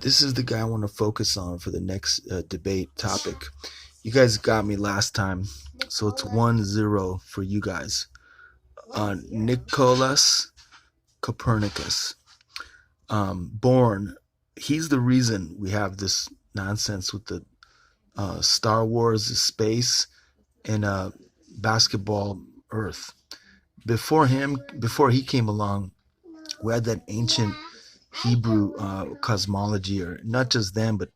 This is the guy I want to focus on for the next debate topic. You guys got me last time, so it's 1-0 for you guys. Nicholas Copernicus, born. He's the reason we have this nonsense with the Star Wars, space, and basketball, Earth. Before he came along, we had that ancient Hebrew cosmology, or not just them, but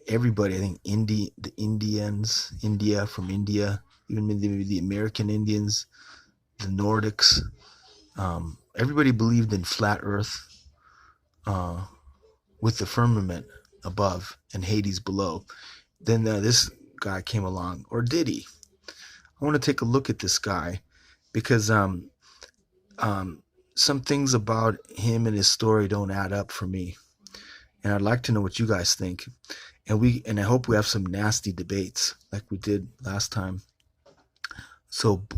everybody. I think the Indians, from India, even maybe the American Indians, the Nordics. Everybody believed in flat Earth, with the firmament above and Hades below. Then this guy came along, or did he? I want to take a look at this guy because some things about him and his story don't add up for me, and I'd like to know what you guys think. And I hope we have some nasty debates like we did last time. So,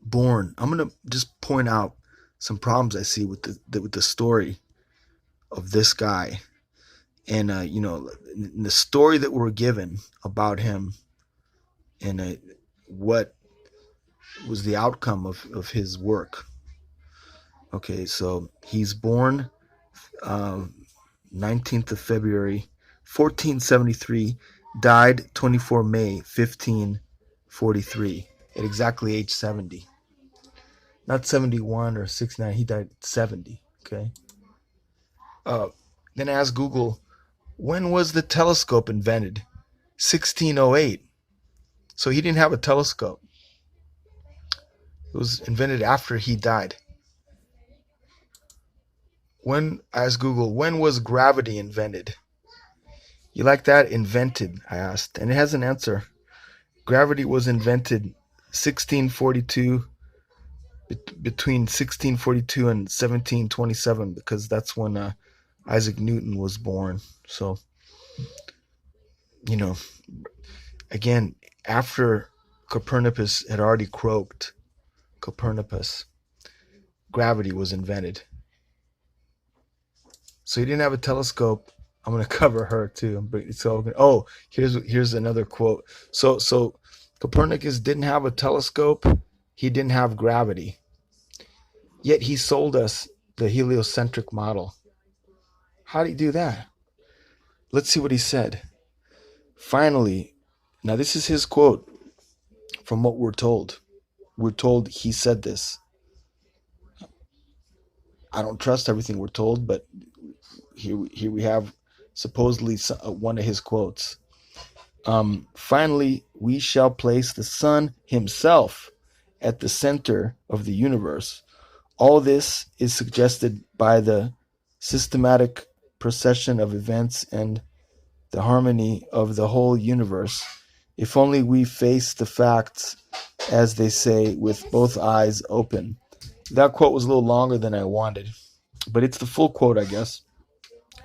born. I'm gonna just point out some problems I see with the story of this guy, and in the story that we're given about him, and what was the outcome of his work. Okay, so he's born 19th of February, 1473, died 24 May, 1543, at exactly age 70. Not 71 or 69, he died at 70, okay? Then ask Google, when was the telescope invented? 1608. So he didn't have a telescope. It was invented after he died. Ask Google, when was gravity invented? You like that? Invented, I asked. And it has an answer. Gravity was invented 1642, between 1642 and 1727, because that's when Isaac Newton was born. So, again, after Copernicus had already croaked, gravity was invented. So he didn't have a telescope. I'm going to cover her too. Here's another quote. So Copernicus didn't have a telescope. He didn't have gravity. Yet he sold us the heliocentric model. How did he do that? Let's see what he said. Finally, now this is his quote from what we're told. We're told he said this. I don't trust everything we're told, but here we have supposedly one of his quotes. Finally, we shall place the sun himself at the center of the universe. All this is suggested by the systematic procession of events and the harmony of the whole universe. If only we face the facts, as they say, with both eyes open. That quote was a little longer than I wanted, but it's the full quote, I guess.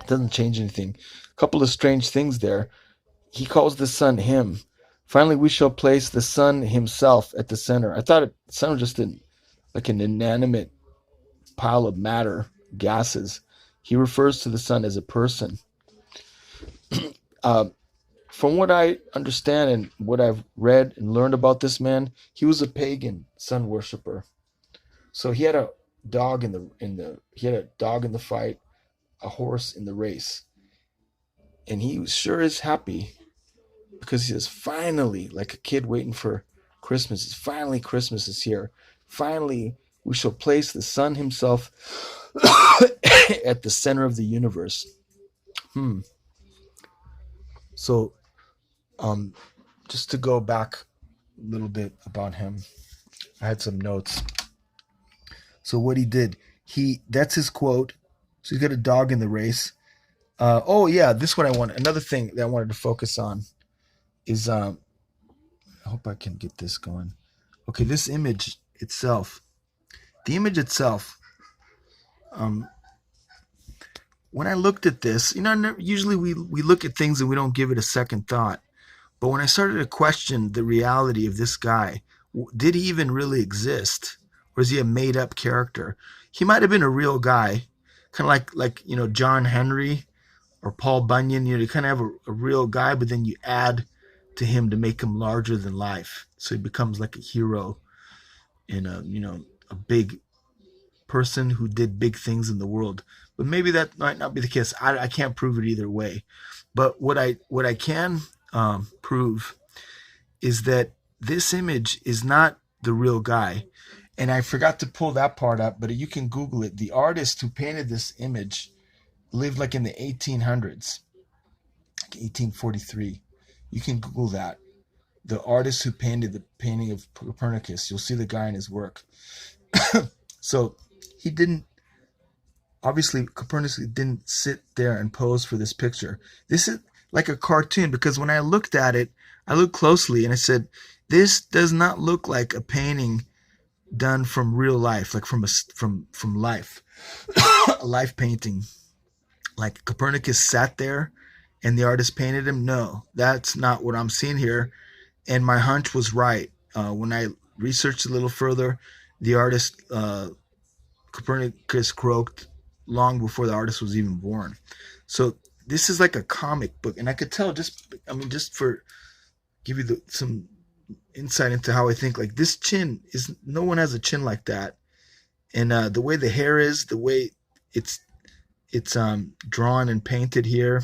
It doesn't change anything. A couple of strange things there. He calls the sun him. Finally, we shall place the sun himself at the center. I thought it sounded just like an inanimate pile of matter, gases. He refers to the sun as a person. From what I understand and what I've read and learned about this man, he was a pagan sun worshiper. So he had a dog in the fight, a horse in the race, and he sure is happy because he says, finally, like a kid waiting for Christmas. Finally, Christmas is here. Finally, we shall place the sun himself at the center of the universe. So, just to go back a little bit about him, I had some notes. So what he did, that's his quote. So he's got a dog in the race. Another thing that I wanted to focus on is, I hope I can get this going. Okay, this image itself. The image itself, when I looked at this, usually we look at things and we don't give it a second thought. But when I started to question the reality of this guy, did he even really exist? Or is he a made-up character? He might have been a real guy, kind of like John Henry, or Paul Bunyan. You kind of have a real guy, but then you add to him to make him larger than life, so he becomes like a hero and a big person who did big things in the world. But maybe that might not be the case. I can't prove it either way. But what I can prove is that this image is not the real guy. And I forgot to pull that part up, but you can Google it. The artist who painted this image lived like in the 1800s, like 1843. You can Google that. The artist who painted the painting of Copernicus, you'll see the guy in his work. So he didn't, obviously Copernicus didn't sit there and pose for this picture. This is like a cartoon, because when I looked at it, I looked closely and I said, this does not look like a painting done from real life, like from life, a life painting. Like Copernicus sat there and the artist painted him. No, that's not what I'm seeing here. And my hunch was right. When I researched a little further, the artist Copernicus croaked long before the artist was even born. So this is like a comic book, and I could tell just for give you some insight into how I think. Like, this chin is, no one has a chin like that, and the way the hair is, the way it's drawn and painted here,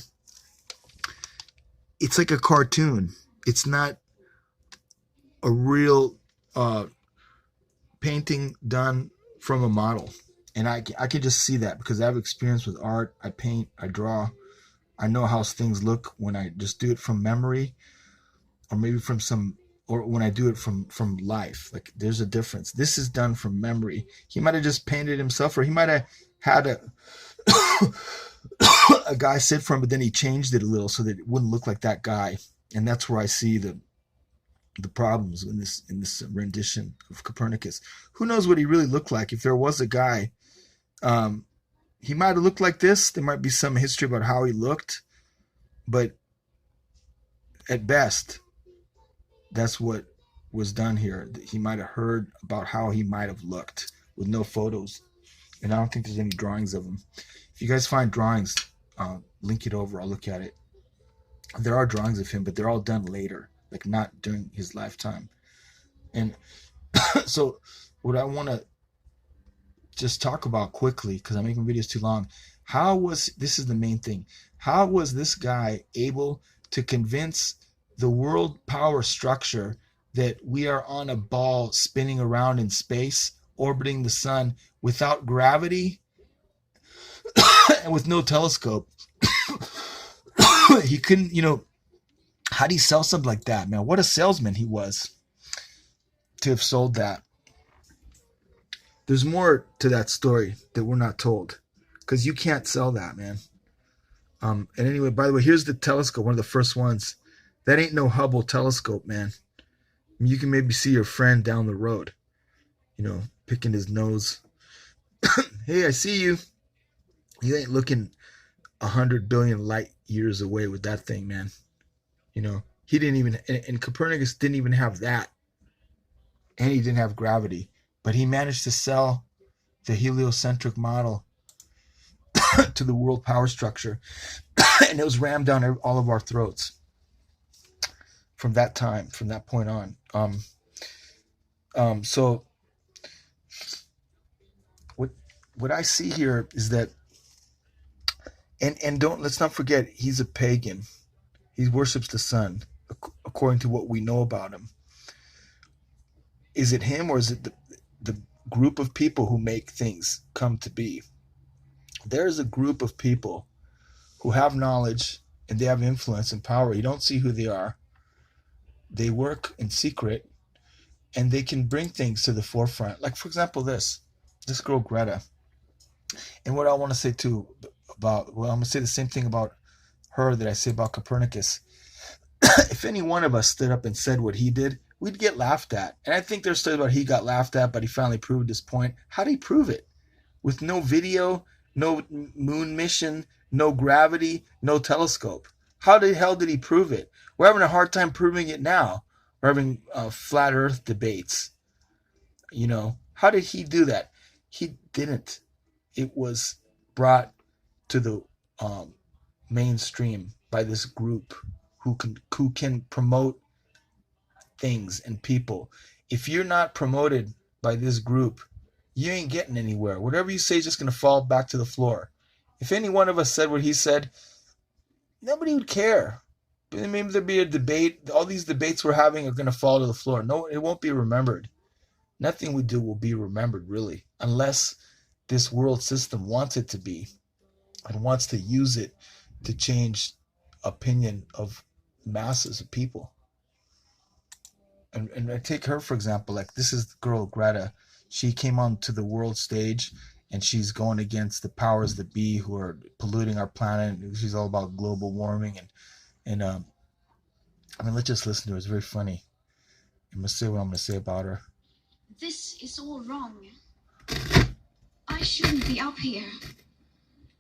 it's like a cartoon. It's not a real painting done from a model. And I can just see that because I have experience with art. I paint, I draw. I know how things look when I just do it from memory, or maybe or when I do it from life. Like, there's a difference. This is done from memory. He might have just painted himself, or he might have had a guy sit for him, but then he changed it a little so that it wouldn't look like that guy. And that's where I see the problems in this rendition of Copernicus. Who knows what he really looked like? If there was a guy, he might have looked like this. There might be some history about how he looked, but at best, that's what was done here. He might have heard about how he might have looked with no photos, and I don't think there's any drawings of him. If you guys find drawings, link it over. I'll look at it. There are drawings of him, but they're all done later, like not during his lifetime. And so what I want to just talk about quickly, because I'm making videos too long, this is the main thing. How was this guy able to convince the world power structure that we are on a ball spinning around in space, orbiting the sun without gravity and with no telescope? He couldn't, how'd he sell something like that, man? What a salesman he was to have sold that. There's more to that story that we're not told, because you can't sell that, man. And anyway, by the way, here's the telescope, one of the first ones. That ain't no Hubble telescope, man. I mean, you can maybe see your friend down the road, picking his nose. Hey, I see you. You ain't looking 100 billion light years away with that thing, man. He didn't even, and Copernicus didn't even have that. And he didn't have gravity. But he managed to sell the heliocentric model to the world power structure. And it was rammed down all of our throats from that point on. So what I see here is that, and let's not forget, he's a pagan. He worships the sun, according to what we know about him. Is it him, or is it the group of people who make things come to be? There's a group of people who have knowledge and they have influence and power. You don't see who they are. They work in secret, and they can bring things to the forefront. Like, for example, this girl Greta. And what I want to say too I'm going to say the same thing about her that I say about Copernicus. If any one of us stood up and said what he did, we'd get laughed at. And I think there's stories about he got laughed at, but he finally proved his point. How did he prove it? With no video, no moon mission, no gravity, no telescope. How the hell did he prove it? We're having a hard time proving it now. We're having flat earth debates. How did he do that? He didn't. It was brought to the mainstream by this group who can promote things and people. If you're not promoted by this group, you ain't getting anywhere. Whatever you say is just going to fall back to the floor. If any one of us said what he said, nobody would care. Maybe there'd be a debate. All these debates we're having are going to fall to the floor. No, it won't be remembered. Nothing we do will be remembered, really, unless this world system wants it to be and wants to use it to change opinion of masses of people. And I take her, for example, like this is the girl, Greta. She came onto the world stage and she's going against the powers that be who are polluting our planet. She's all about global warming. And I mean, let's just listen to her. It's very funny. I'm going to say what I'm going to say about her. This is all wrong. I shouldn't be up here.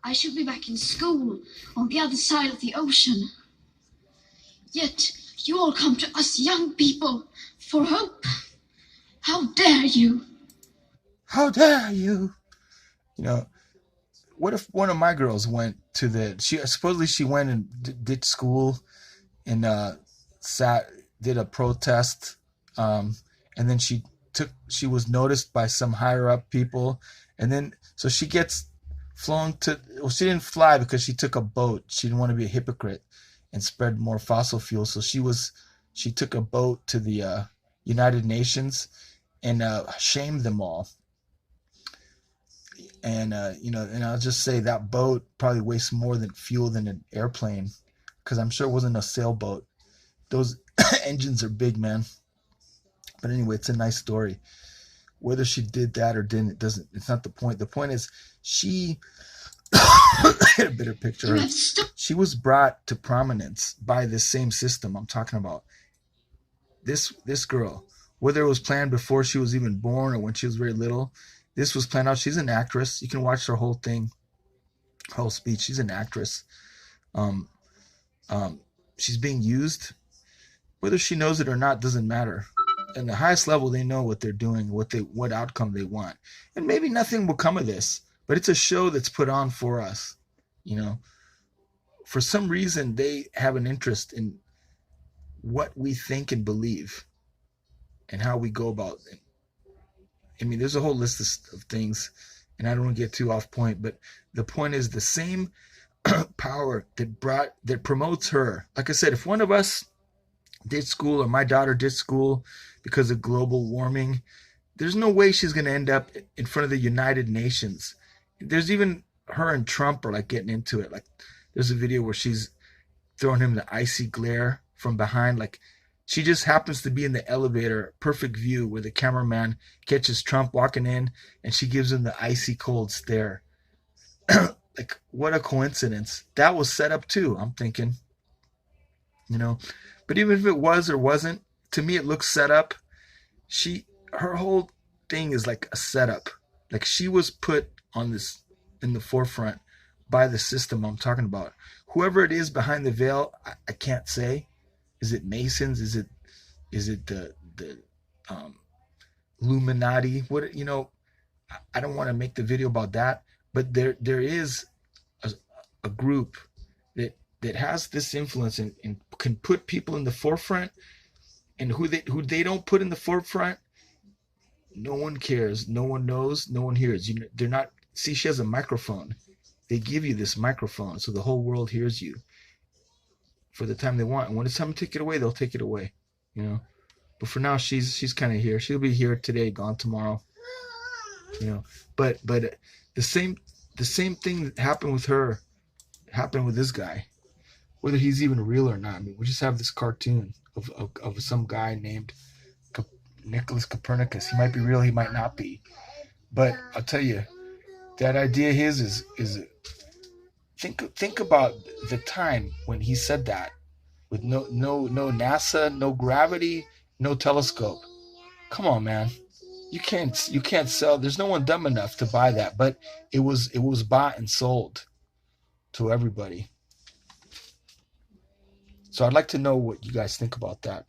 I should be back in school on the other side of the ocean. Yet you all come to us young people for hope. How dare you? How dare you? You know, what if one of my girls went to supposedly she went and did school and did a protest, and then she was noticed by some higher up people, and then so she gets flown to, well, she didn't fly because she took a boat. She didn't want to be a hypocrite and spread more fossil fuel, so she took a boat to the United Nations and shamed them all. And and I'll just say that boat probably wastes more than fuel than an airplane, because I'm sure it wasn't a sailboat. Those engines are big, man. But anyway, it's a nice story. Whether she did that or didn't, it's not the point. The point is she get a better picture. She was brought to prominence by this same system I'm talking about. This girl, whether it was planned before she was even born or when she was very little, this was planned out. She's an actress. You can watch her whole thing, whole speech. She's an actress. She's being used. Whether she knows it or not doesn't matter. At the highest level, they know what they're doing, what outcome they want. And maybe nothing will come of this, but it's a show that's put on for us. For some reason, they have an interest in what we think and believe and how we go about it. I mean, there's a whole list of things, and I don't want to get too off point, but the point is the same power that promotes her. Like I said, if one of us did school, or my daughter did school because of global warming, there's no way she's going to end up in front of the United Nations. There's even her and Trump are like getting into it. Like there's a video where she's throwing him the icy glare from behind. Like she just happens to be in the elevator, perfect view, where the cameraman catches Trump walking in and she gives him the icy cold stare. Like, what a coincidence. That was set up too, I'm thinking. But even if it was or wasn't, to me it looks set up. Her whole thing is like a setup. Like she was put on this in the forefront by the system I'm talking about. Whoever it is behind the veil, I can't say. Is it Masons? Is it the Illuminati? What I don't want to make the video about that, but there is a group that has this influence and can put people in the forefront, and who they don't put in the forefront, no one cares, no one knows, no one hears. They're not. See, she has a microphone. They give you this microphone so the whole world hears you for the time they want. And when it's time to take it away, they'll take it away. But for now, she's kind of here. She'll be here today, gone tomorrow. But the same thing that happened with her happened with this guy, whether he's even real or not. I mean, we just have this cartoon of some guy named Nicholas Copernicus. He might be real, he might not be. But I'll tell you, that idea his is think about the time when he said that, with no NASA, no gravity, no telescope. Come on, man. You can't sell. There's no one dumb enough to buy that, but it was bought and sold to everybody. So I'd like to know what you guys think about that.